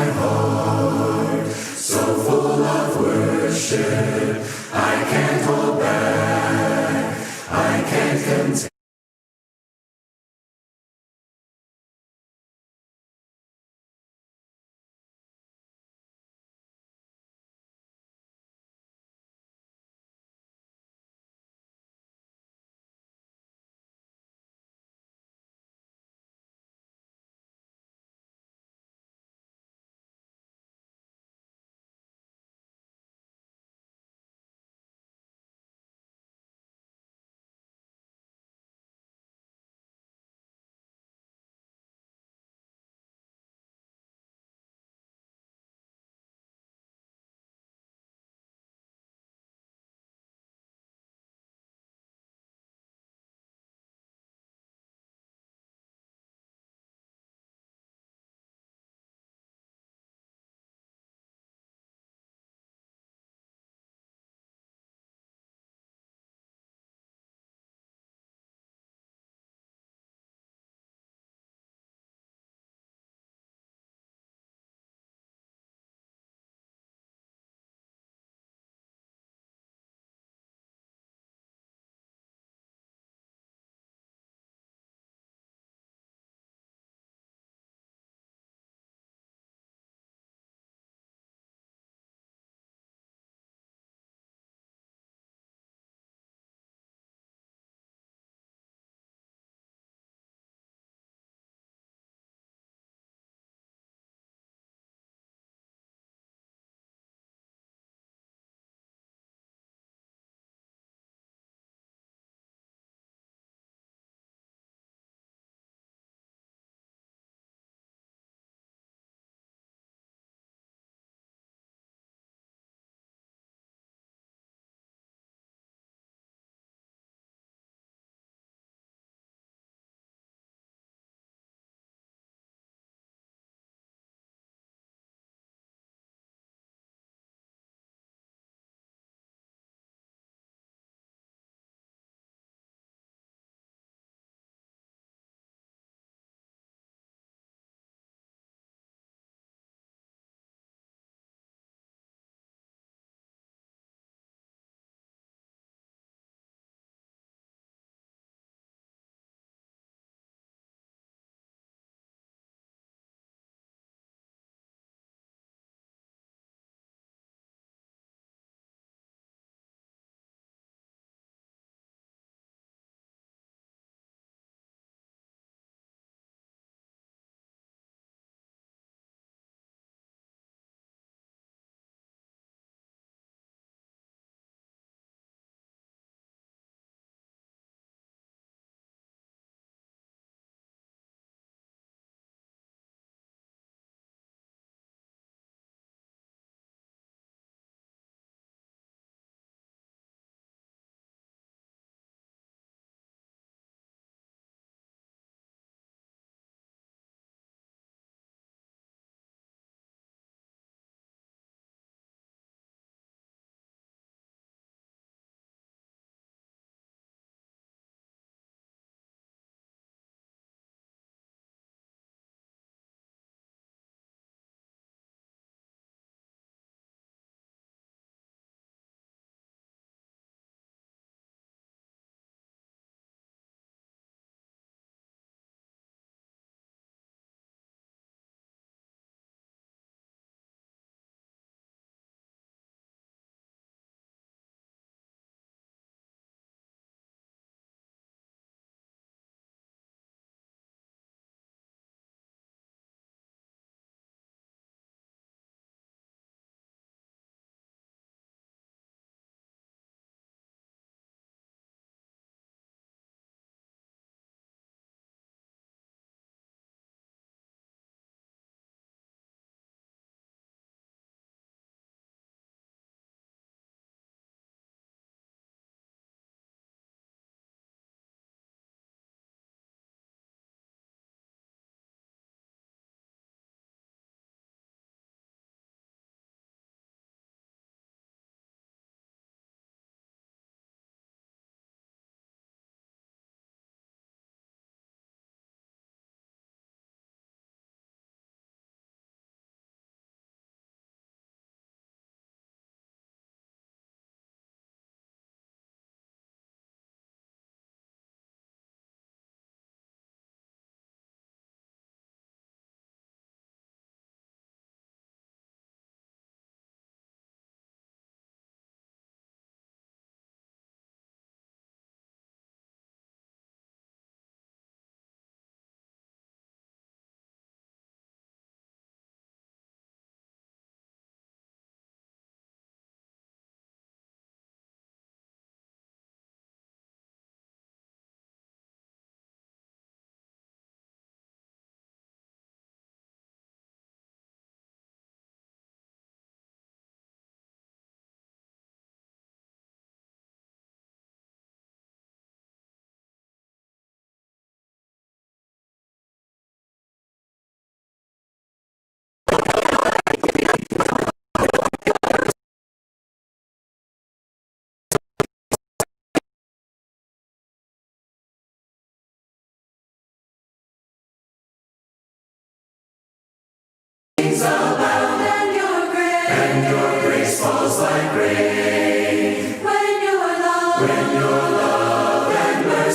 my heart, so full of worship, I can't hold back, I can't contain.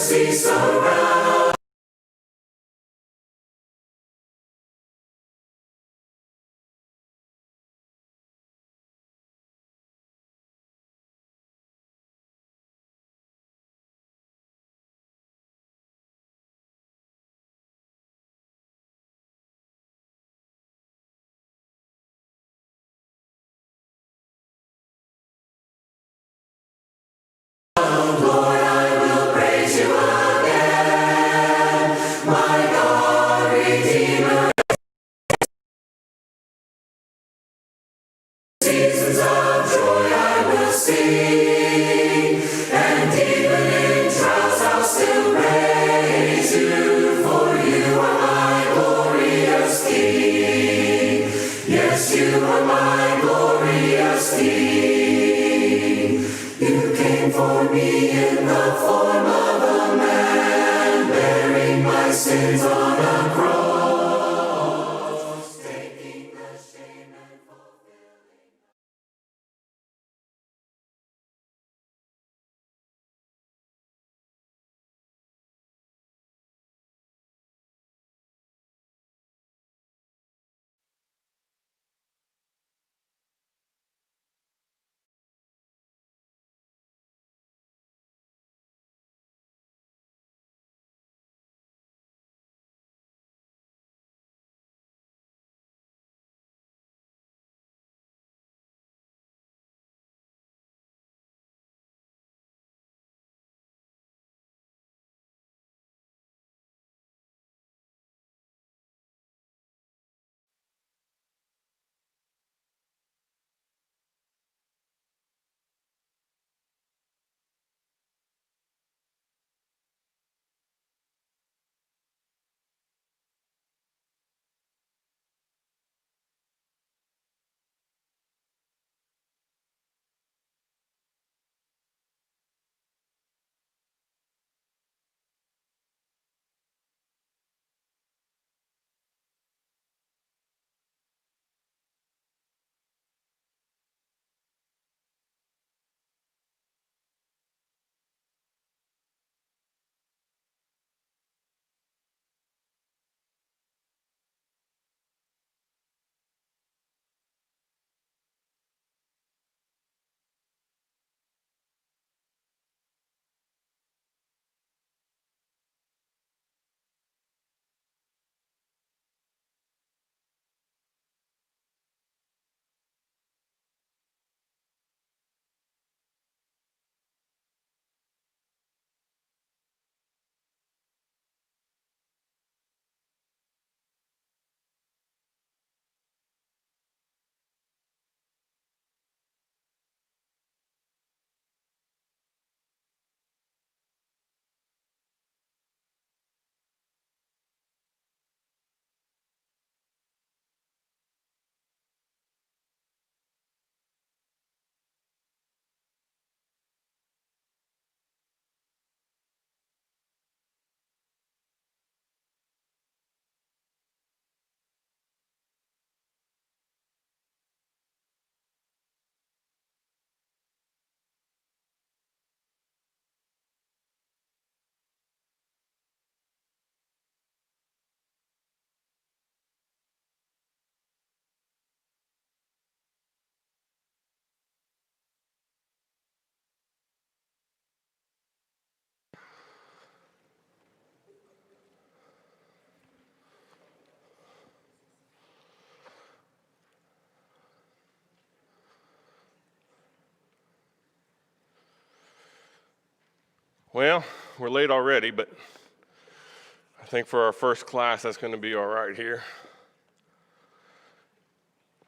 mercy surround. Lord, I will praise you again, my God, Redeemer. Seasons of joy I will sing, and even in trials I'll still praise you, for you are my glorious King. Yes, you are my glorious King. You came for me in the form of a man, bearing my sins on a cross, taking the shame and fulfilling. Well, we're late already, but I think for our first class, that's going to be all right here.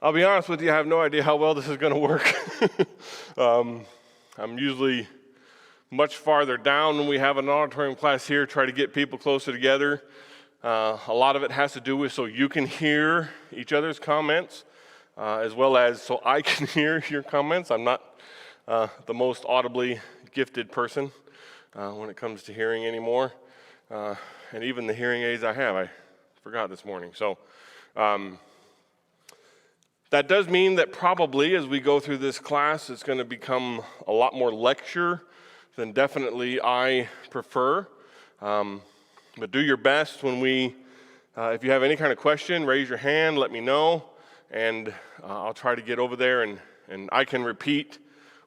I'll be honest with you, I have no idea how well this is going to work. I'm usually much farther down when we have an auditorium class here, try to get people closer together. A lot of it has to do with so you can hear each other's comments, as well as so I can hear your comments. I'm not the most audibly gifted person when it comes to hearing anymore. And even the hearing aids I have, I forgot this morning. So that does mean that probably as we go through this class, it's going to become a lot more lecture than definitely I prefer. But do your best when if you have any kind of question, raise your hand, let me know, and I'll try to get over there and I can repeat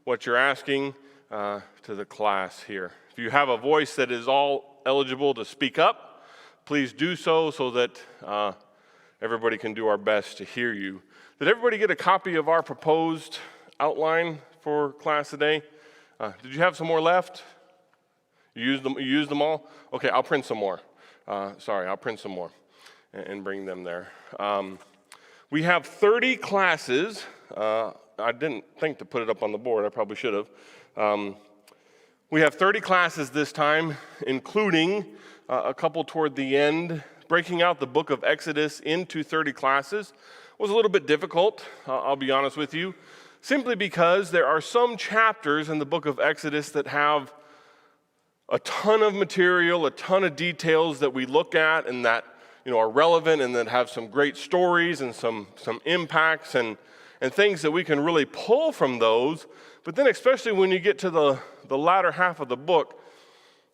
what you're asking to the class here. If you have a voice that is all eligible to speak up, please do so that everybody can do our best to hear you. Did everybody get a copy of our proposed outline for class today? Did you have some more left? You used them all? Okay, I'll print some more. I'll print some more and bring them there. We have 30 classes. I didn't think to put it up on the board. I probably should have. We have 30 classes this time, including a couple toward the end. Breaking out the book of Exodus into 30 classes was a little bit difficult, I'll be honest with you, simply because there are some chapters in the book of Exodus that have a ton of material, a ton of details that we look at and that are relevant and that have some great stories and some impacts and things that we can really pull from those. But then especially when you get to the latter half of the book,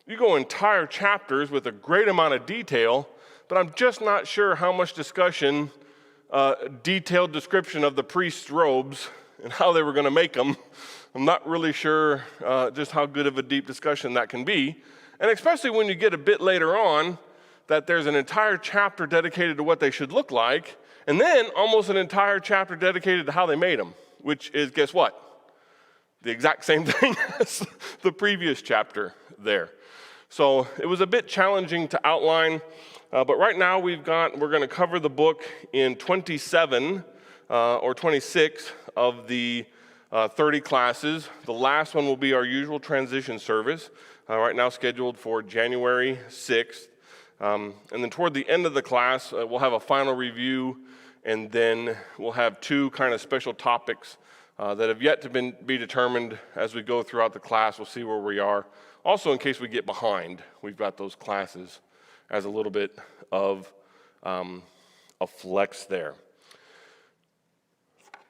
you go entire chapters with a great amount of detail, but I'm just not sure how much discussion, detailed description of the priest's robes and how they were going to make them. I'm not really sure just how good of a deep discussion that can be. And especially when you get a bit later on, that there's an entire chapter dedicated to what they should look like, and then almost an entire chapter dedicated to how they made them, which is, guess what? The exact same thing as the previous chapter there. So it was a bit challenging to outline, but right now we're going to cover the book in 27 or 26 of the 30 classes. The last one will be our usual transition service, right now scheduled for January 6th. And then toward the end of the class, we'll have a final review, and then we'll have two kind of special topics that have yet to be determined as we go throughout the class. We'll see where we are. Also, in case we get behind, we've got those classes as a little bit of a flex there.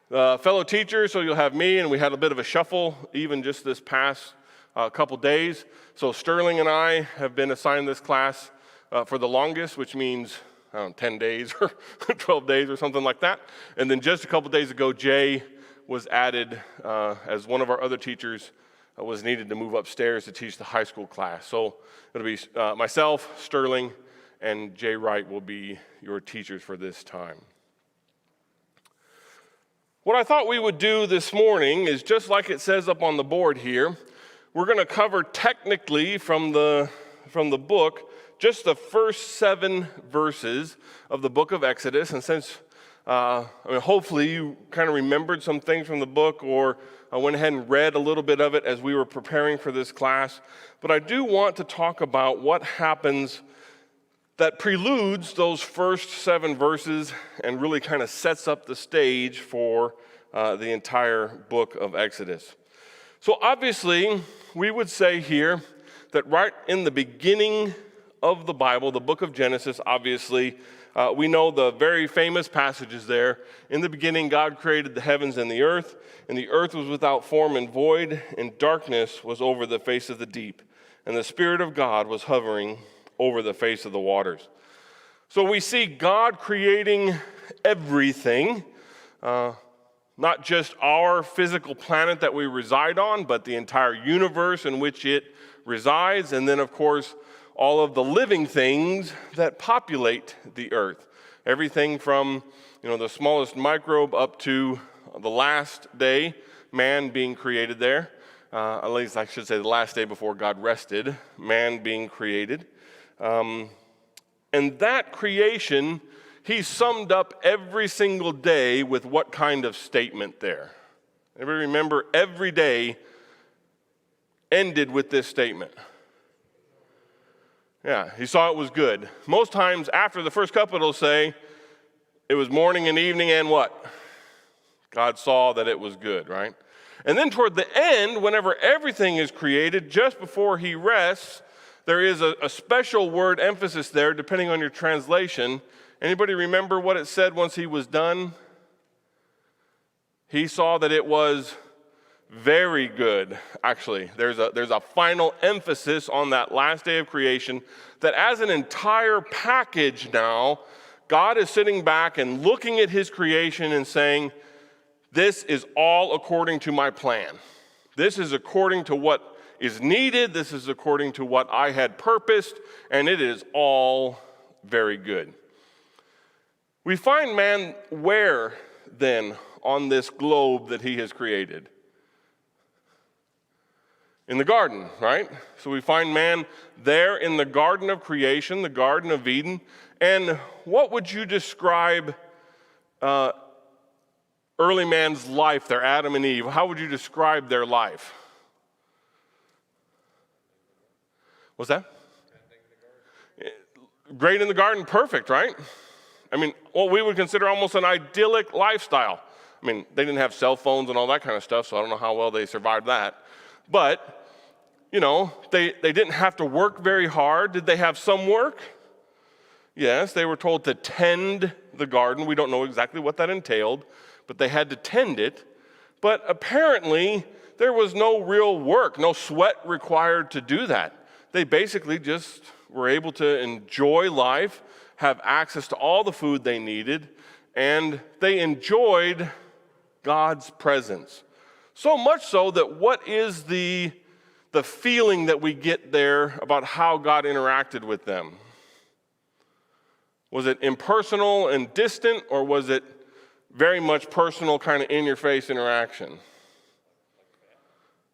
Fellow teachers, so you'll have me, and we had a bit of a shuffle even just this past couple days. So Sterling and I have been assigned this class for the longest, which means 10 days or 12 days or something like that. And then just a couple days ago, Jay was added as one of our other teachers was needed to move upstairs to teach the high school class. So it'll be myself, Sterling, and Jay Wright will be your teachers for this time. What I thought we would do this morning is just like it says up on the board here. We're going to cover technically from the book just the first 7 verses of the book of Exodus. And since hopefully you kind of remembered some things from the book, or I went ahead and read a little bit of it as we were preparing for this class. But I do want to talk about what happens that preludes those first 7 verses and really kind of sets up the stage for the entire book of Exodus. So obviously, we would say here that right in the beginning of the Bible, the book of Genesis, obviously, we know the very famous passages there. In the beginning, God created the heavens and the earth was without form and void, and darkness was over the face of the deep, and the Spirit of God was hovering over the face of the waters. So we see God creating everything, not just our physical planet that we reside on, but the entire universe in which it resides, and then, of course, all of the living things that populate the earth. Everything from, the smallest microbe up to the last day, man being created there. At least I should say the last day before God rested, man being created. And that creation, he summed up every single day with what kind of statement there? Everybody remember every day ended with this statement. Yeah, he saw it was good. Most times after the first couple, it'll say it was morning and evening and what? God saw that it was good, right? And then toward the end, whenever everything is created, just before he rests, there is a special word emphasis there, depending on your translation. Anybody remember what it said once he was done? He saw that it was very good, actually. There's a final emphasis on that last day of creation that as an entire package now, God is sitting back and looking at his creation and saying, this is all according to my plan. This is according to what is needed. This is according to what I had purposed, and it is all very good. We find man where, then, on this globe that he has created? In the garden, right? So we find man there in the garden of creation, the Garden of Eden. And what would you describe early man's life there, Adam and Eve? How would you describe their life? What's that? Great in the garden, perfect, right? I mean, what we would consider almost an idyllic lifestyle. I mean, they didn't have cell phones and all that kind of stuff, so I don't know how well they survived that. But, you know, they didn't have to work very hard. Did they have some work? Yes, they were told to tend the garden. We don't know exactly what that entailed, but they had to tend it. But apparently, there was no real work, no sweat required to do that. They basically just were able to enjoy life, have access to all the food they needed, and they enjoyed God's presence. So much so that what is the feeling that we get there about how God interacted with them? Was it impersonal and distant, or was it very much personal, kind of in-your-face interaction?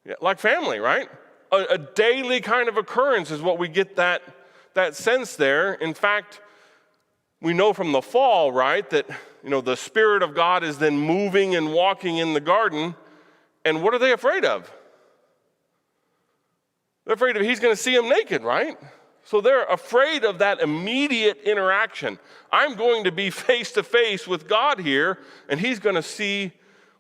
Yeah, like family, right? A daily kind of occurrence is what we get that sense there. In fact, we know from the fall, right, that the Spirit of God is then moving and walking in the garden. And what are they afraid of? They're afraid of he's going to see them naked, right? So they're afraid of that immediate interaction. I'm going to be face to face with God here, and he's going to see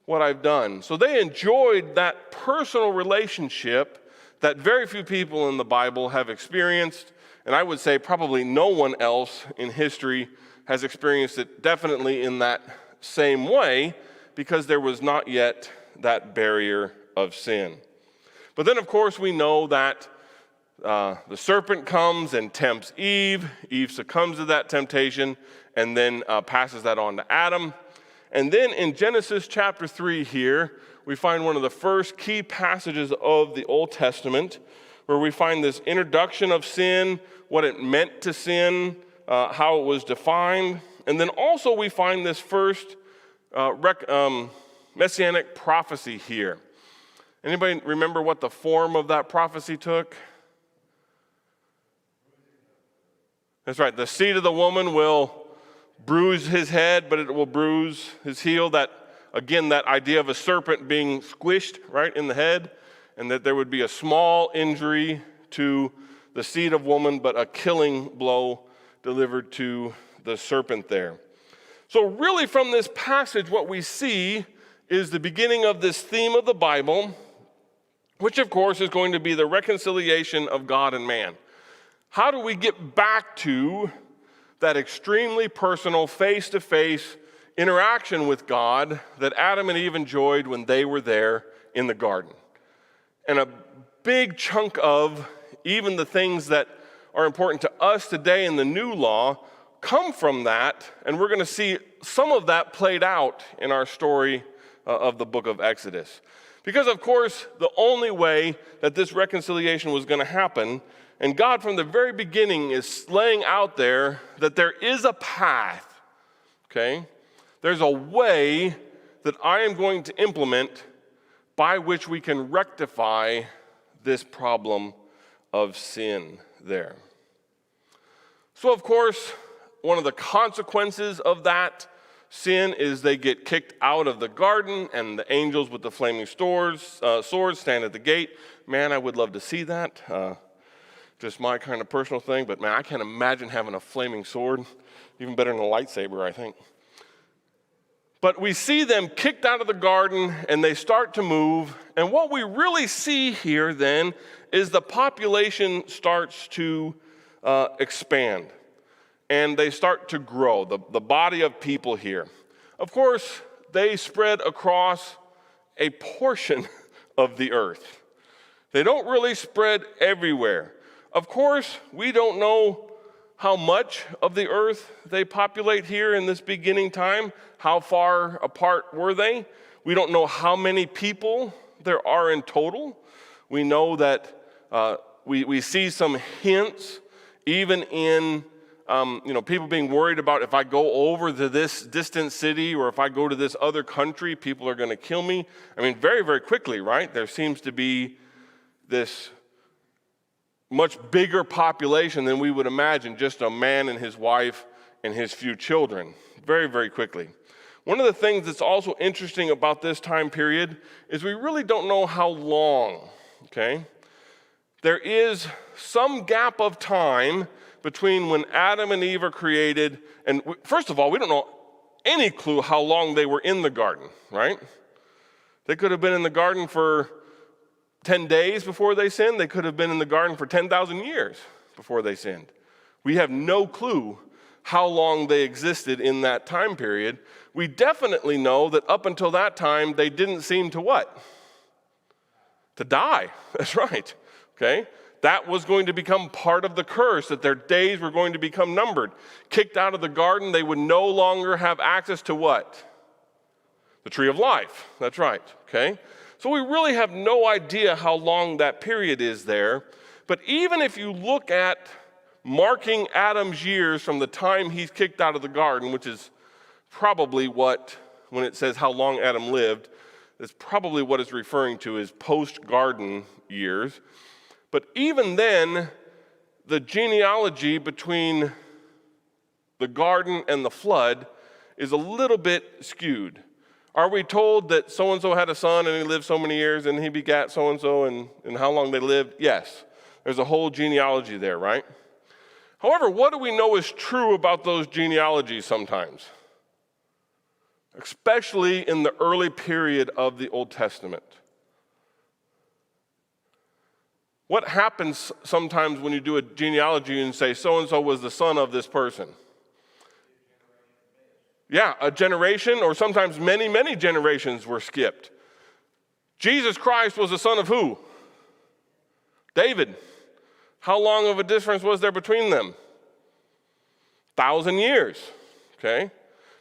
what I've done. So they enjoyed that personal relationship that very few people in the Bible have experienced, and I would say probably no one else in history has experienced it definitely in that same way, because there was not yet that barrier of sin. But then, of course, we know that the serpent comes and tempts Eve. Eve succumbs to that temptation and then passes that on to Adam. And then in Genesis chapter 3 here, we find one of the first key passages of the Old Testament where we find this introduction of sin, what it meant to sin, how it was defined. And then also we find this first messianic prophecy here. Anybody remember what the form of that prophecy took? That's right. The seed of the woman will bruise his head, but it will bruise his heel. That idea of a serpent being squished right in the head, and that there would be a small injury to the seed of woman, but a killing blow delivered to the serpent there. So really from this passage, what we see is the beginning of this theme of the Bible, which of course is going to be the reconciliation of God and man. How do we get back to that extremely personal, face-to-face interaction with God that Adam and Eve enjoyed when they were there in the garden? And a big chunk of even the things that are important to us today in the new law come from that, and we're going to see some of that played out in our story of the book of Exodus. Because, of course, the only way that this reconciliation was going to happen, and God from the very beginning is laying out there that there is a path, okay? There's a way that I am going to implement by which we can rectify this problem of sin there. So, of course, one of the consequences of that sin is they get kicked out of the garden, and the angels with the flaming swords stand at the gate. Man, I would love to see that. Just my kind of personal thing, but man, I can't imagine having a flaming sword. Even better than a lightsaber, I think. But we see them kicked out of the garden, and they start to move. And what we really see here then is the population starts to expand. And they start to grow, the body of people here. Of course, they spread across a portion of the earth. They don't really spread everywhere. Of course, we don't know how much of the earth they populate here in this beginning time. How far apart were they? We don't know how many people there are in total. We know that we see some hints even in people being worried about if I go over to this distant city or if I go to this other country, people are going to kill me. I mean, very, very quickly, right? There seems to be this much bigger population than we would imagine, just a man and his wife and his few children, very, very quickly. One of the things that's also interesting about this time period is we really don't know how long, okay? There is some gap of time between when Adam and Eve are created, and first of all, we don't know any clue how long they were in the garden, right? They could have been in the garden for 10 days before they sinned. They could have been in the garden for 10,000 years before they sinned. We have no clue how long they existed in that time period. We definitely know that up until that time, they didn't seem to what? To die. That's right. Okay? That was going to become part of the curse, that their days were going to become numbered. Kicked out of the garden, they would no longer have access to what? The tree of life. That's right. Okay? So we really have no idea how long that period is there. But even if you look at marking Adam's years from the time he's kicked out of the garden, which is probably what, when it says how long Adam lived, that's probably what it's referring to as post-garden years. But even then, the genealogy between the garden and the flood is a little bit skewed. Are we told that so-and-so had a son and he lived so many years and he begat so-and-so and how long they lived? Yes. There's a whole genealogy there, right? However, what do we know is true about those genealogies sometimes? Especially in the early period of the Old Testament. What happens sometimes when you do a genealogy and say so-and-so was the son of this person? Yeah, a generation, or sometimes many, many generations were skipped. Jesus Christ was the son of who? David. How long of a difference was there between them? 1,000 years, okay?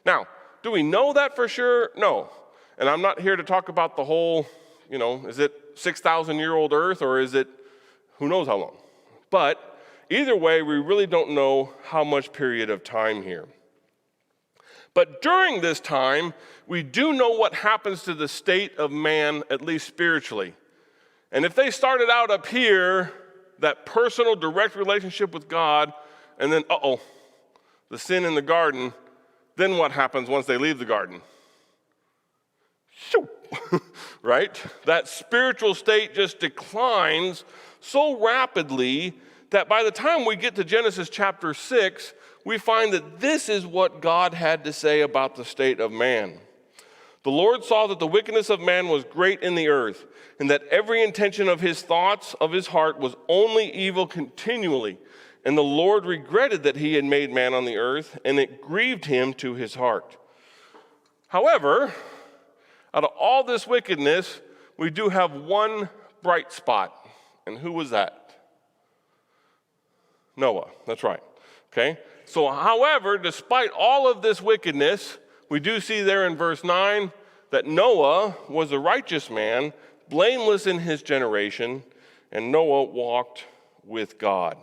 Now, do we know that for sure? No. And I'm not here to talk about the whole, is it 6,000-year-old earth or is it who knows how long? But either way, we really don't know how much period of time here. But during this time, we do know what happens to the state of man, at least spiritually. And if they started out up here, that personal, direct relationship with God, and then, the sin in the garden, then what happens once they leave the garden? Right? That spiritual state just declines so rapidly that by the time we get to Genesis chapter 6, we find that this is what God had to say about the state of man. The Lord saw that the wickedness of man was great in the earth, and that every intention of his thoughts of his heart was only evil continually. And the Lord regretted that he had made man on the earth, and it grieved him to his heart. However, out of all this wickedness, we do have one bright spot. And who was that? Noah. That's right. Okay? So, however, despite all of this wickedness, we do see there in verse 9 that Noah was a righteous man, blameless in his generation, and Noah walked with God.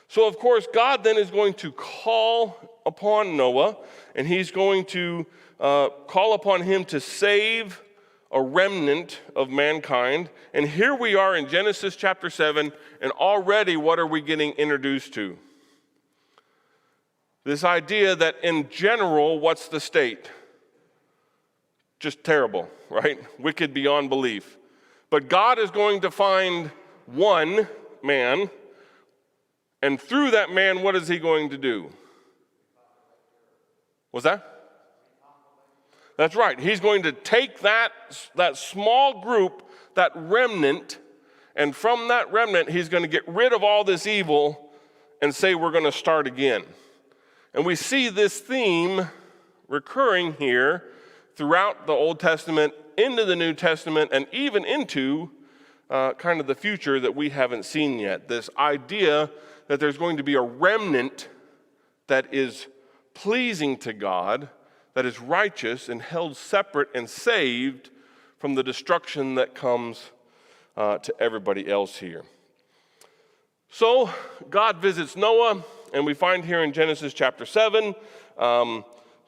So, of course, God then is going to call upon Noah, and he's going to call upon him to save a remnant of mankind. And here we are in Genesis chapter 7, and already what are we getting introduced to? This idea that in general, what's the state? Just terrible, right? Wicked beyond belief. But God is going to find one man, and through that man, what is he going to do? What's that? That's right. He's going to take that small group, that remnant, and from that remnant, he's going to get rid of all this evil and say we're going to start again. And we see this theme recurring here throughout the Old Testament, into the New Testament, and even into kind of the future that we haven't seen yet. This idea that there's going to be a remnant that is pleasing to God, that is righteous and held separate and saved from the destruction that comes to everybody else here. So God visits Noah, and we find here in Genesis chapter 7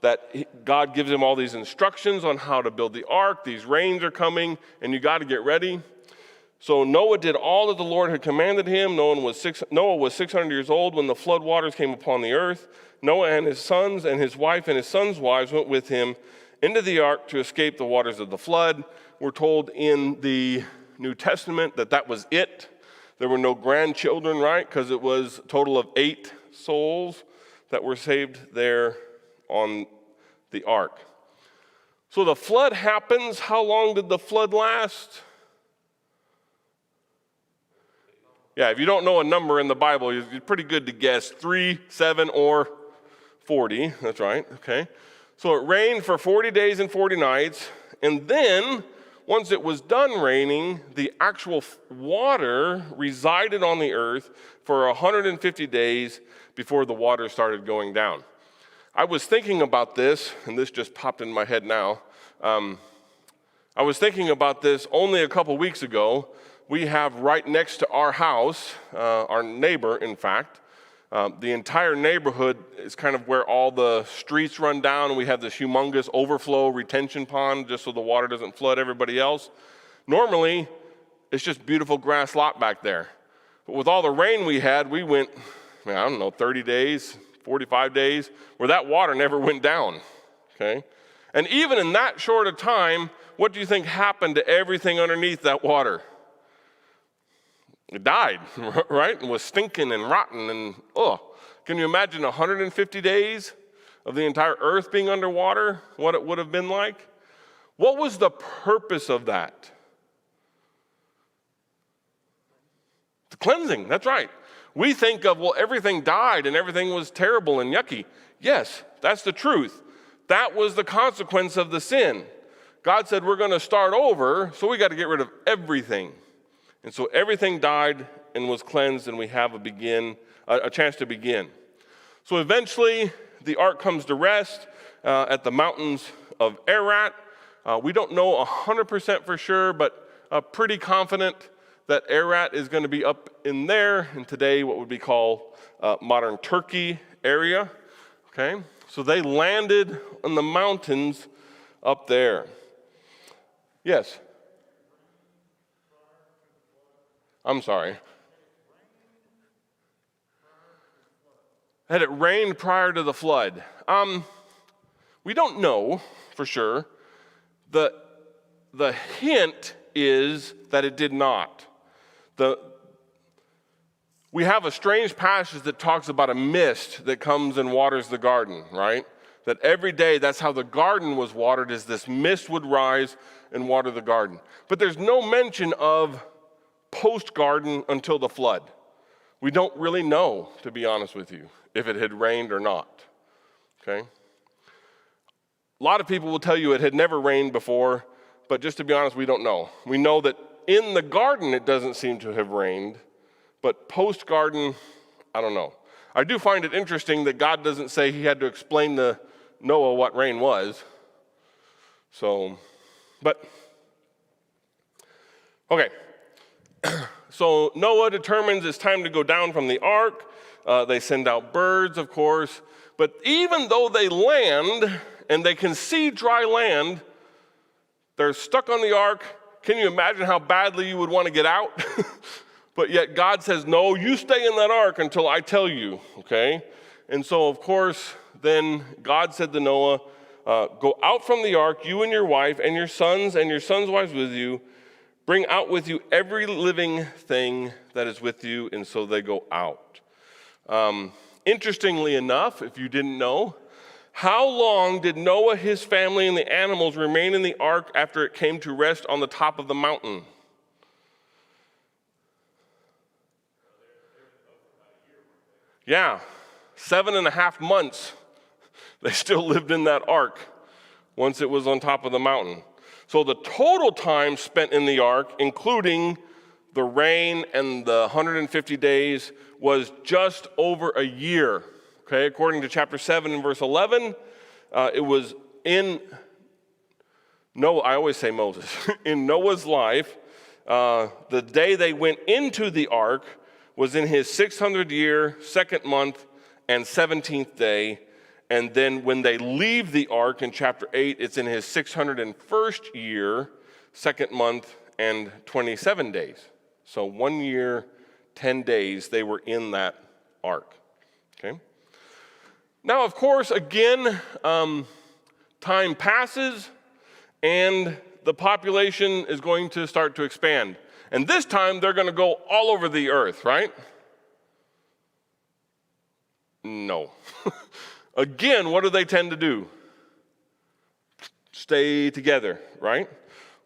that God gives him all these instructions on how to build the ark. These rains are coming, and you got to get ready. So Noah did all that the Lord had commanded him. Noah was 600 years old when the flood waters came upon the earth. Noah and his sons and his wife and his sons' wives went with him into the ark to escape the waters of the flood. We're told in the New Testament that that was it. There were no grandchildren, right? Because it was a total of 8 souls that were saved there on the ark. So the flood happens. How long did the flood last? Yeah, if you don't know a number in the Bible, you're pretty good to guess 3, 7, or 40. That's right, okay. So it rained for 40 days and 40 nights, and then once it was done raining, the actual water resided on the earth for 150 days before the water started going down. I was thinking about this, and this just popped in my head now. I was thinking about this only a couple weeks ago. We have right next to our house, our neighbor, in fact, the entire neighborhood is kind of where all the streets run down, and we have this humongous overflow retention pond just so the water doesn't flood everybody else. Normally, it's just beautiful grass lot back there. But with all the rain we had, we went, 30 days, 45 days, where that water never went down, okay? And even in that short a time, what do you think happened to everything underneath that water? It died, right? And was stinking and rotten and, Can you imagine 150 days of the entire earth being underwater, what it would have been like? What was the purpose of that? The cleansing, that's right. We think of, everything died and everything was terrible and yucky. Yes, that's the truth. That was the consequence of the sin. God said, we're going to start over, so we got to get rid of everything. And so everything died and was cleansed, and we have a chance to begin. So eventually, the ark comes to rest at the mountains of Ararat. We don't know 100% for sure, but pretty confident that Ararat is going to be up in there, in today what would be called modern Turkey area. Okay, so they landed on the mountains up there. Yes. I'm sorry. Had it rained prior to the flood? We don't know for sure. The hint is that it did not. We have a strange passage that talks about a mist that comes and waters the garden, right? That every day, that's how the garden was watered, is this mist would rise and water the garden. But there's no mention of post-garden until the flood. We don't really know, to be honest with you, if it had rained or not, okay? A lot of people will tell you it had never rained before, but just to be honest, we don't know. We know that in the garden it doesn't seem to have rained, but post-garden, I don't know. I do find it interesting that God doesn't say he had to explain to Noah what rain was. Okay. So Noah determines it's time to go down from the ark. They send out birds, of course. But even though they land and they can see dry land, they're stuck on the ark. Can you imagine how badly you would want to get out? But yet God says, no, you stay in that ark until I tell you, okay? And so, of course, then God said to Noah, go out from the ark, you and your wife and your sons wives with you. Bring out with you every living thing that is with you, and so they go out. Interestingly enough, if you didn't know, how long did Noah, his family, and the animals remain in the ark after it came to rest on the top of the mountain? Yeah, 7.5 months. They still lived in that ark. once it was on top of the mountain. So the total time spent in the ark, including the rain and the 150 days, was just over a year. Okay, according to chapter 7 and verse 11, it was in Noah, I always say Moses, in Noah's life, the day they went into the ark was in his 600 year, 2nd month, and 17th day. And then when they leave the ark in chapter 8, it's in his 601st year, 2nd month, and 27 days. So 1 year, 10 days, they were in that ark. Okay. Now, of course, again, time passes, and the population is going to start to expand. And this time, they're going to go all over the earth, right? No. Again, what do they tend to do? Stay together, right?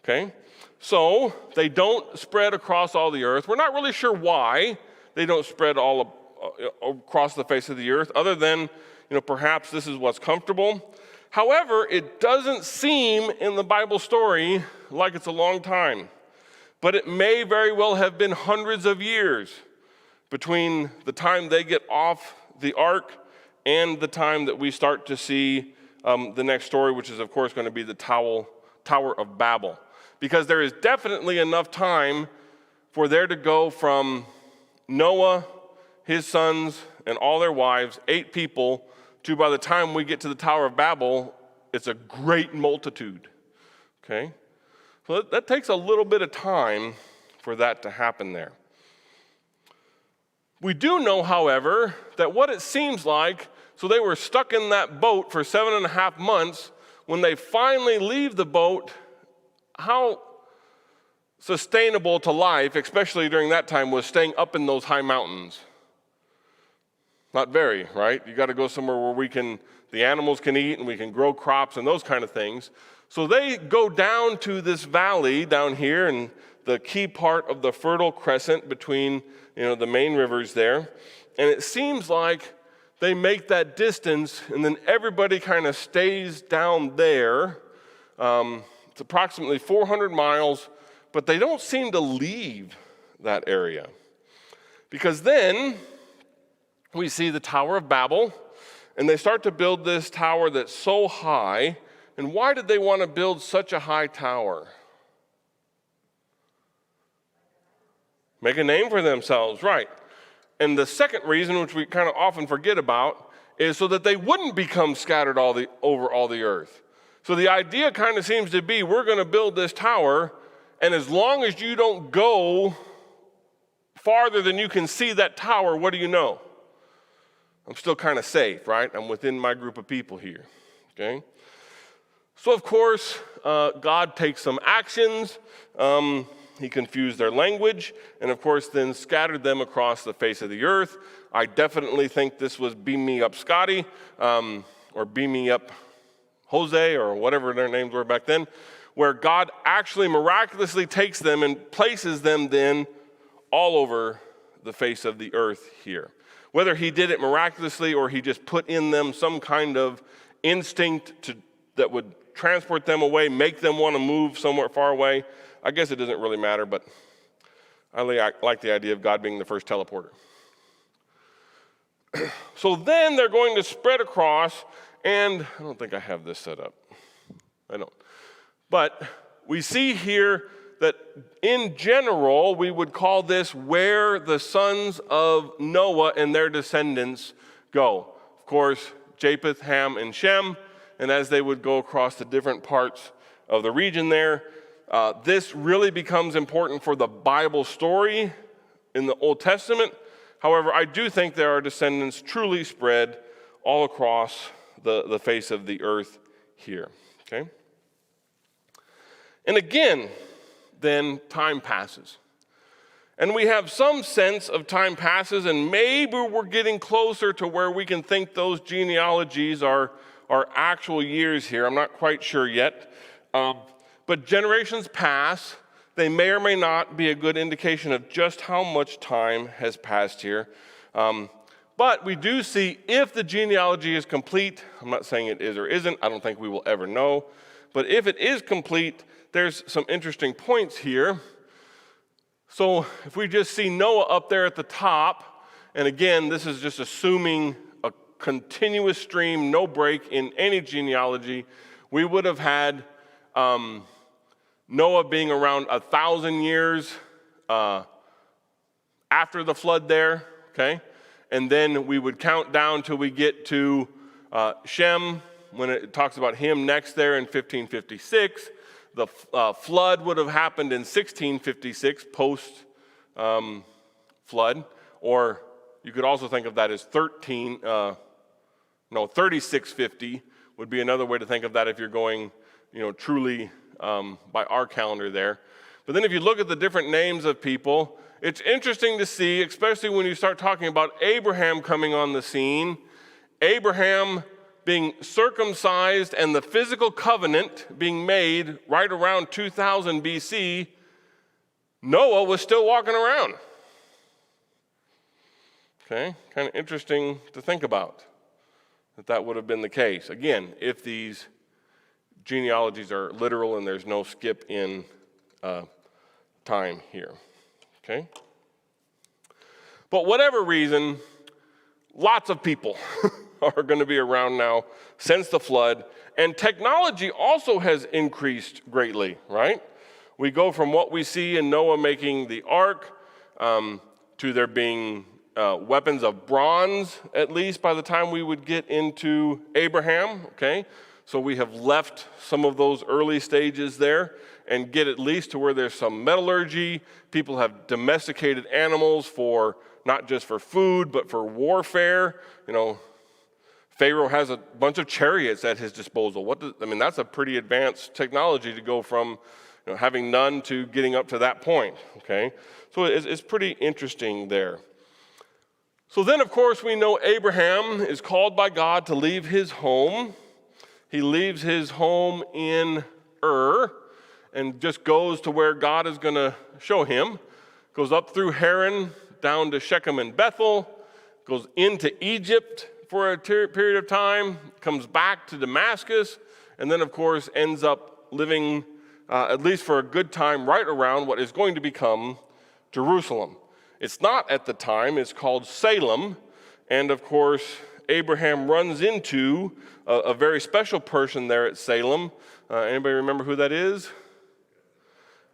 Okay. So they don't spread across all the earth. We're not really sure why they don't spread all across the face of the earth, other than, perhaps this is what's comfortable. However, it doesn't seem in the Bible story like it's a long time, but it may very well have been hundreds of years between the time they get off the ark and the time that we start to see the next story, which is, of course, going to be the Tower of Babel. Because there is definitely enough time for there to go from Noah, his sons, and all their wives, 8 people, to by the time we get to the Tower of Babel, it's a great multitude. Okay? So that takes a little bit of time for that to happen there. We do know, however, that what it seems like, so they were stuck in that boat for 7.5 months. When they finally leave the boat, how sustainable to life, especially during that time, was staying up in those high mountains? Not very, right? You got to go somewhere where the animals can eat and we can grow crops and those kind of things. So they go down to this valley down here, and the key part of the Fertile Crescent between, the main rivers there. And it seems like they make that distance, and then everybody kind of stays down there. It's approximately 400 miles, but they don't seem to leave that area. Because then we see the Tower of Babel, and they start to build this tower that's so high. And why did they want to build such a high tower? Make a name for themselves, right. And the second reason, which we kind of often forget about, is so that they wouldn't become scattered over all the earth. So the idea kind of seems to be, we're going to build this tower, and as long as you don't go farther than you can see that tower, what do you know? I'm still kind of safe, right? I'm within my group of people here, okay? So, of course, God takes some actions. He confused their language, and of course, then scattered them across the face of the earth. I definitely think this was Beam Me Up Scotty, or Beam Me Up Jose, or whatever their names were back then, where God actually miraculously takes them and places them then all over the face of the earth here. Whether he did it miraculously or he just put in them some kind of instinct that would transport them away, make them want to move somewhere far away, I guess it doesn't really matter, but I like the idea of God being the first teleporter. So then they're going to spread across, and I don't think I have this set up. I don't. But we see here that in general, we would call this where the sons of Noah and their descendants go. Of course, Japheth, Ham, and Shem, and as they would go across the different parts of the region there, this really becomes important for the Bible story in the Old Testament. However, I do think there are descendants truly spread all across the face of the earth here, okay? And again, then time passes. And we have some sense of time passes, and maybe we're getting closer to where we can think those genealogies are actual years here. I'm not quite sure yet. But generations pass. They may or may not be a good indication of just how much time has passed here. But we do see if the genealogy is complete, I'm not saying it is or isn't, I don't think we will ever know, but if it is complete, there's some interesting points here. So if we just see Noah up there at the top, and again, this is just assuming a continuous stream, no break in any genealogy, we would have had Noah being around 1,000 years after the flood there, okay? And then we would count down till we get to Shem, when it talks about him next there in 1556. The flood would have happened in 1656, post-flood, or you could also think of that as 3650 would be another way to think of that if you're going, truly by our calendar there. But then if you look at the different names of people, it's interesting to see, especially when you start talking about Abraham coming on the scene, Abraham being circumcised and the physical covenant being made right around 2000 BC, Noah was still walking around. Okay, kind of interesting to think about that would have been the case. Again, if these genealogies are literal and there's no skip in time here. Okay? But whatever reason, lots of people are going to be around now since the flood, and technology also has increased greatly, right? We go from what we see in Noah making the ark to there being weapons of bronze, at least by the time we would get into Abraham, okay? So we have left some of those early stages there and get at least to where there's some metallurgy. People have domesticated animals for not just for food, but for warfare. Pharaoh has a bunch of chariots at his disposal. That's a pretty advanced technology to go from having none to getting up to that point, okay? So it's pretty interesting there. So then, of course, we know Abraham is called by God to leave his home. He leaves his home in Ur and just goes to where God is going to show him. Goes up through Haran, down to Shechem and Bethel, goes into Egypt for a period of time, comes back to Damascus, and then, of course, ends up living, at least for a good time, right around what is going to become Jerusalem. It's not at the time, it's called Salem, and of course, Abraham runs into a very special person there at Salem. Anybody remember who that is?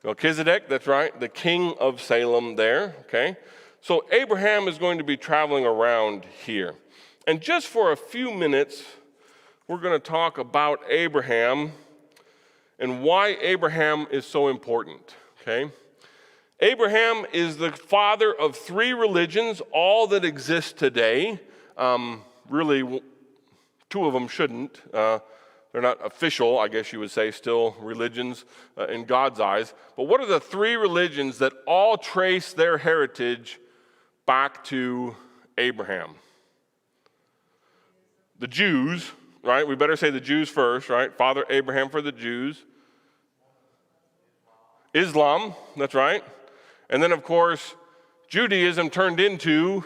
Melchizedek, that's right, the king of Salem there, okay? So Abraham is going to be traveling around here. And just for a few minutes, we're going to talk about Abraham and why Abraham is so important, okay? Abraham is the father of 3 religions, all that exist today. Really, 2 of them shouldn't. They're not official, I guess you would say, still religions in God's eyes. But what are the 3 religions that all trace their heritage back to Abraham? The Jews, right? We better say the Jews first, right? Father Abraham for the Jews. Islam, that's right. And then, of course, Judaism turned into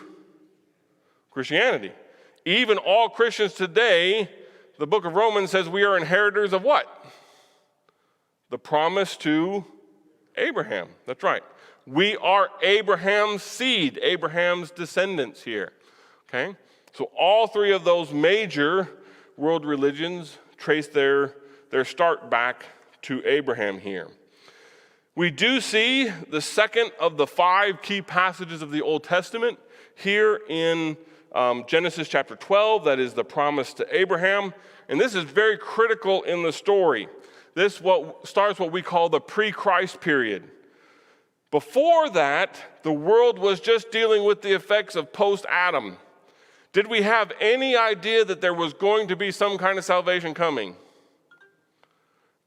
Christianity. Even all Christians today, the book of Romans says we are inheritors of what? The promise to Abraham. That's right. We are Abraham's seed, Abraham's descendants here. Okay? So all 3 of those major world religions trace their start back to Abraham here. We do see the second of the 5 key passages of the Old Testament here in Genesis chapter 12, that is the promise to Abraham. And this is very critical in the story. This starts what we call the pre-Christ period. Before that, the world was just dealing with the effects of post-Adam. Did we have any idea that there was going to be some kind of salvation coming?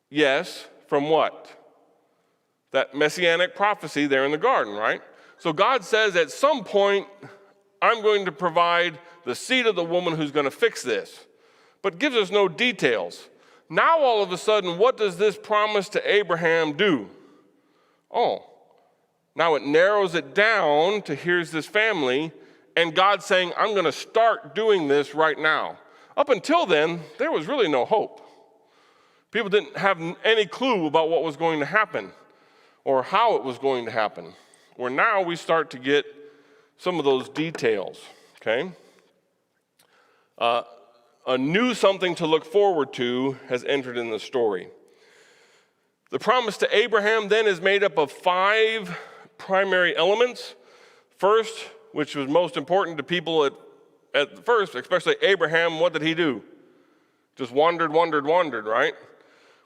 Yes, from what? That messianic prophecy there in the garden, right? So God says at some point, I'm going to provide the seed of the woman who's going to fix this, but gives us no details. Now all of a sudden, what does this promise to Abraham do? Oh, now it narrows it down to here's this family, and God saying, I'm going to start doing this right now. Up until then, there was really no hope. People didn't have any clue about what was going to happen or how it was going to happen. Where now we start to get some of those details, okay? A new something to look forward to has entered in the story. The promise to Abraham then is made up of 5 primary elements. First, which was most important to people at first, especially Abraham, what did he do? Just wandered, right?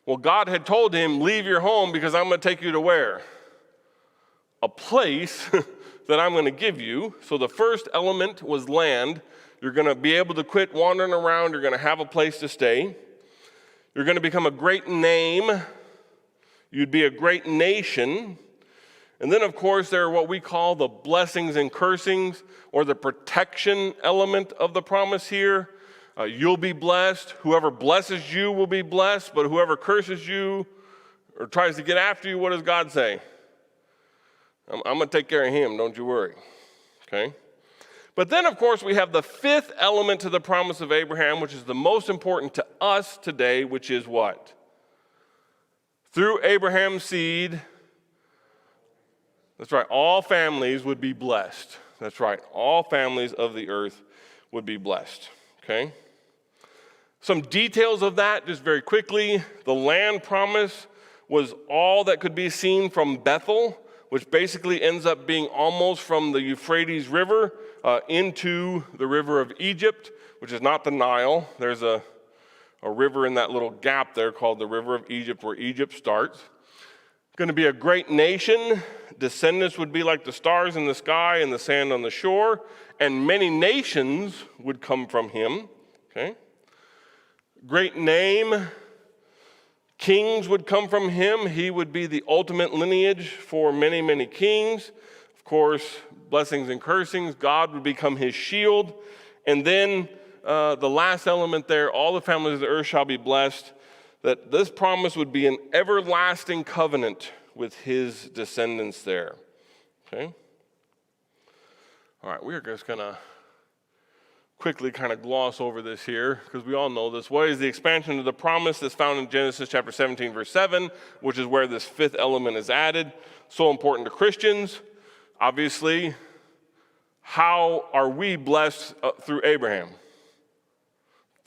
Well, God had told him, leave your home because I'm going to take you to where? A place that I'm going to give you. So the first element was land. You're going to be able to quit wandering around. You're going to have a place to stay. You're going to become a great name. You'd be a great nation. And then, of course, there are what we call the blessings and cursings, or the protection element of the promise here. You'll be blessed. Whoever blesses you will be blessed, but whoever curses you or tries to get after you, what does God say? I'm going to take care of him, don't you worry. Okay? But then, of course, we have the 5th element to the promise of Abraham, which is the most important to us today, which is what? Through Abraham's seed, that's right, all families would be blessed. That's right, all families of the earth would be blessed. Okay? Some details of that, just very quickly. The land promise was all that could be seen from Bethel, which basically ends up being almost from the Euphrates River into the river of Egypt, which is not the Nile. There's a river in that little gap there called the river of Egypt, where Egypt starts. Going to be a great nation. Descendants would be like the stars in the sky and the sand on the shore, and many nations would come from him. Okay? Great name. Kings would come from him. He would be the ultimate lineage for many, many kings. Of course, blessings and cursings. God would become his shield. And then the last element there, all the families of the earth shall be blessed, that this promise would be an everlasting covenant with his descendants there. Okay? All right, we're just going to quickly kind of gloss over this here, because we all know this. What is the expansion of the promise that's found in Genesis chapter 17, verse 7, which is where this 5th element is added. So important to Christians. Obviously, how are we blessed through Abraham?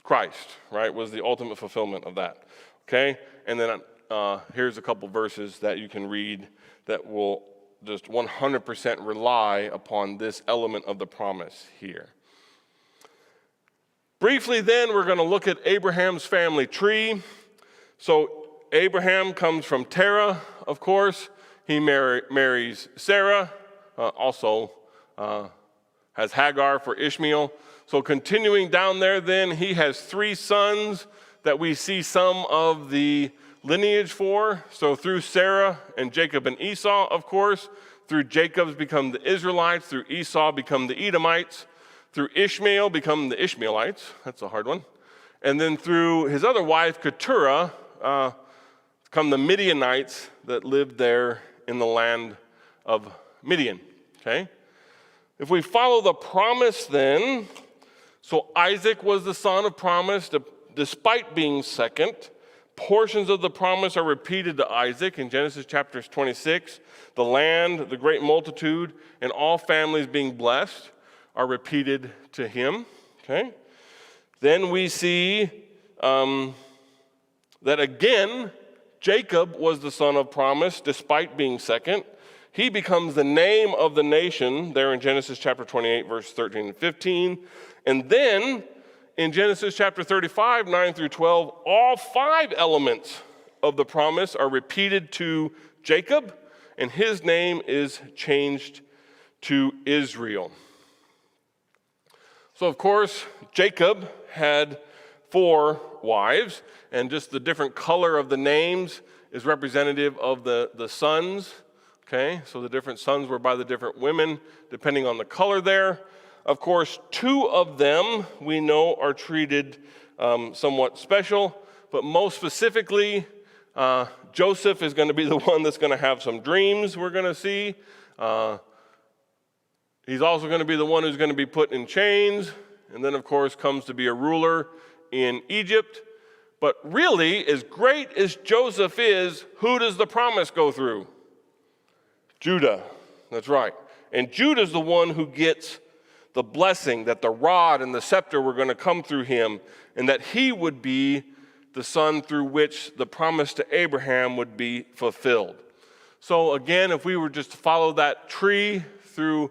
Christ, right, was the ultimate fulfillment of that. Okay? And then here's a couple verses that you can read that will just 100% rely upon this element of the promise here. Briefly then, we're going to look at Abraham's family tree. So Abraham comes from Terah, of course. He marries Sarah, also has Hagar for Ishmael. So continuing down there then, he has 3 sons that we see some of the lineage for. So through Sarah and Jacob and Esau, of course. Through Jacob's become the Israelites. Through Esau become the Edomites. Through Ishmael become the Ishmaelites. That's a hard one. And then through his other wife, Keturah, come the Midianites that lived there in the land of Midian. Okay? If we follow the promise then, so Isaac was the son of promise, despite being second. Portions of the promise are repeated to Isaac in Genesis chapter 26. The land, the great multitude, and all families being blessed are repeated to him. Okay? Then we see that again, Jacob was the son of promise, despite being second. He becomes the name of the nation there in Genesis chapter 28, verse 13 and 15. And then in Genesis chapter 35, 9 through 12, all 5 elements of the promise are repeated to Jacob, and his name is changed to Israel. So, of course, Jacob had 4 wives, and just the different color of the names is representative of the sons. Okay, so the different sons were by the different women, depending on the color there. Of course, 2 of them we know are treated somewhat special, but most specifically, Joseph is going to be the one that's going to have some dreams we're going to see. He's also going to be the one who's going to be put in chains, and then, of course, comes to be a ruler in Egypt. But really, as great as Joseph is, who does the promise go through? Judah. That's right. And Judah's the one who gets the blessing that the rod and the scepter were going to come through him, and that he would be the son through which the promise to Abraham would be fulfilled. So again, if we were just to follow that tree through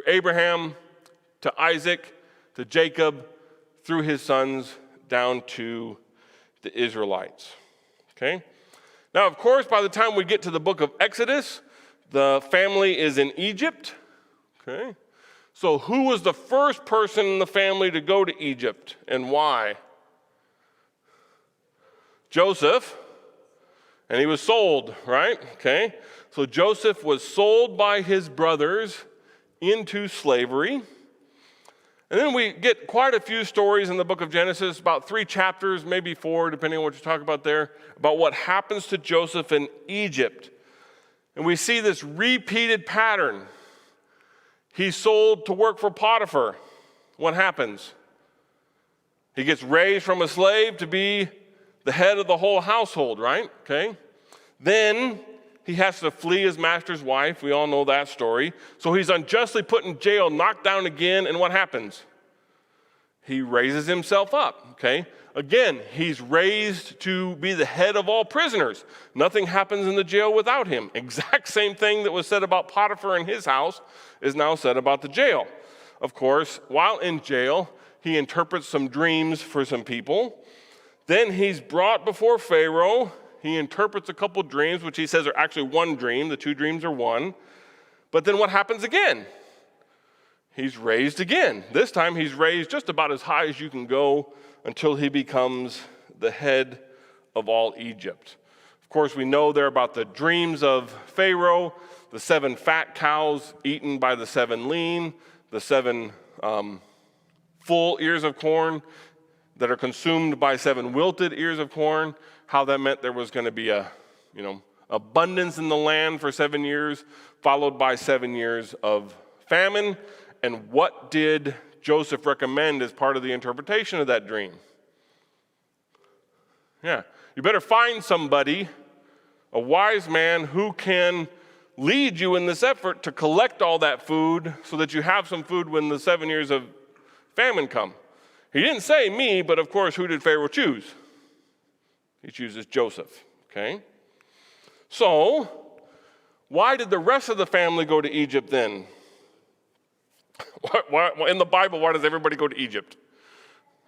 Abraham to Isaac to Jacob, through his sons down to the Israelites. Okay? Now, of course, by the time we get to the book of Exodus, the family is in Egypt. Okay? So who was the first person in the family to go to Egypt and why? Joseph. And he was sold, right? Okay? So Joseph was sold by his brothers into slavery. And then we get quite a few stories in the book of Genesis, about 3 chapters, maybe 4, depending on what you talk about there, about what happens to Joseph in Egypt. And we see this repeated pattern. He's sold to work for Potiphar. What happens? He gets raised from a slave to be the head of the whole household, right? Okay. Then he has to flee his master's wife. We all know that story. So he's unjustly put in jail, knocked down again, and what happens? He raises himself up, okay? Again, he's raised to be the head of all prisoners. Nothing happens in the jail without him. Exact same thing that was said about Potiphar in his house is now said about the jail. Of course, while in jail, he interprets some dreams for some people. Then he's brought before Pharaoh. He interprets a couple dreams, which he says are actually one dream. The 2 dreams are one. But then what happens again? He's raised again. This time he's raised just about as high as you can go until he becomes the head of all Egypt. Of course, we know there about the dreams of Pharaoh, the 7 fat cows eaten by the 7 lean, the 7 full ears of corn that are consumed by 7 wilted ears of corn. How that meant there was going to be abundance in the land for 7 years, followed by 7 years of famine. And what did Joseph recommend as part of the interpretation of that dream? Yeah, you better find somebody, a wise man, who can lead you in this effort to collect all that food so that you have some food when the 7 years of famine come. He didn't say me, but of course, who did Pharaoh choose? He chooses Joseph, okay? So, why did the rest of the family go to Egypt then? In the Bible, why does everybody go to Egypt?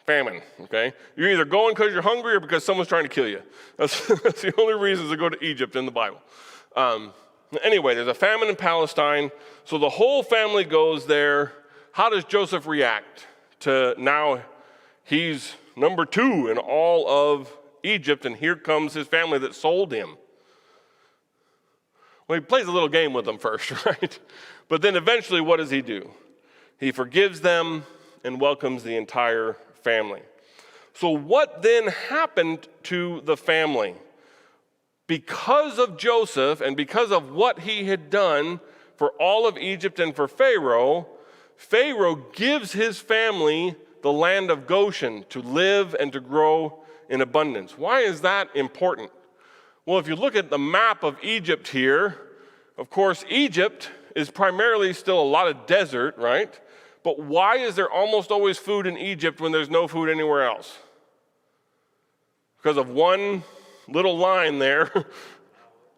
Famine, okay? You're either going because you're hungry or because someone's trying to kill you. That's the only reasons to go to Egypt in the Bible. Anyway, there's a famine in Palestine, so the whole family goes there. How does Joseph react to now he's number 2 in all of Egypt, and here comes his family that sold him? Well, he plays a little game with them first, right? But then eventually, what does he do? He forgives them and welcomes the entire family. So what then happened to the family? Because of Joseph and because of what he had done for all of Egypt and for Pharaoh, Pharaoh gives his family the land of Goshen to live and to grow in abundance. Why is that important? Well, if you look at the map of Egypt here, of course, Egypt is primarily still a lot of desert, right? But why is there almost always food in Egypt when there's no food anywhere else? Because of one little line there,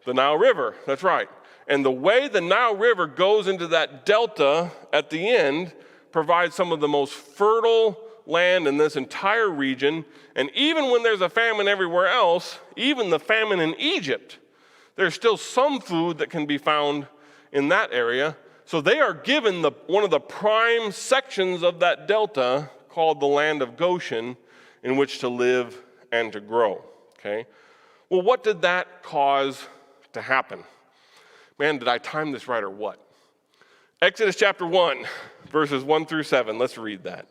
the Nile River, that's right. And the way the Nile River goes into that delta at the end provides some of the most fertile land in this entire region. And even when there's a famine everywhere else, even the famine in Egypt, there's still some food that can be found in that area. So they are given one of the prime sections of that delta called the land of Goshen in which to live and to grow, okay? Well, what did that cause to happen? Man, did I time this right or what? Exodus chapter 1, verses 1 through 7. Let's read that.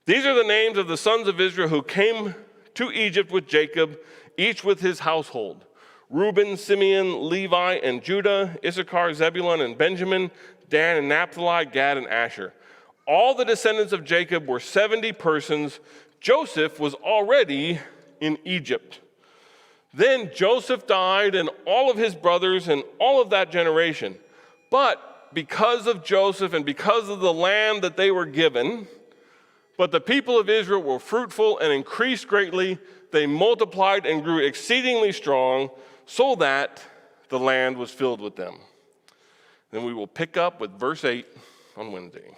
These are the names of the sons of Israel who came to Egypt with Jacob, each with his household: Reuben, Simeon, Levi, and Judah, Issachar, Zebulun, and Benjamin, Dan and Naphtali, Gad and Asher. All the descendants of Jacob were 70 persons. Joseph was already in Egypt. Then Joseph died, and all of his brothers, and all of that generation. But because of Joseph and because of the land that they were given, but the people of Israel were fruitful and increased greatly. They multiplied and grew exceedingly strong, so that the land was filled with them. Then we will pick up with verse 8 on Wednesday.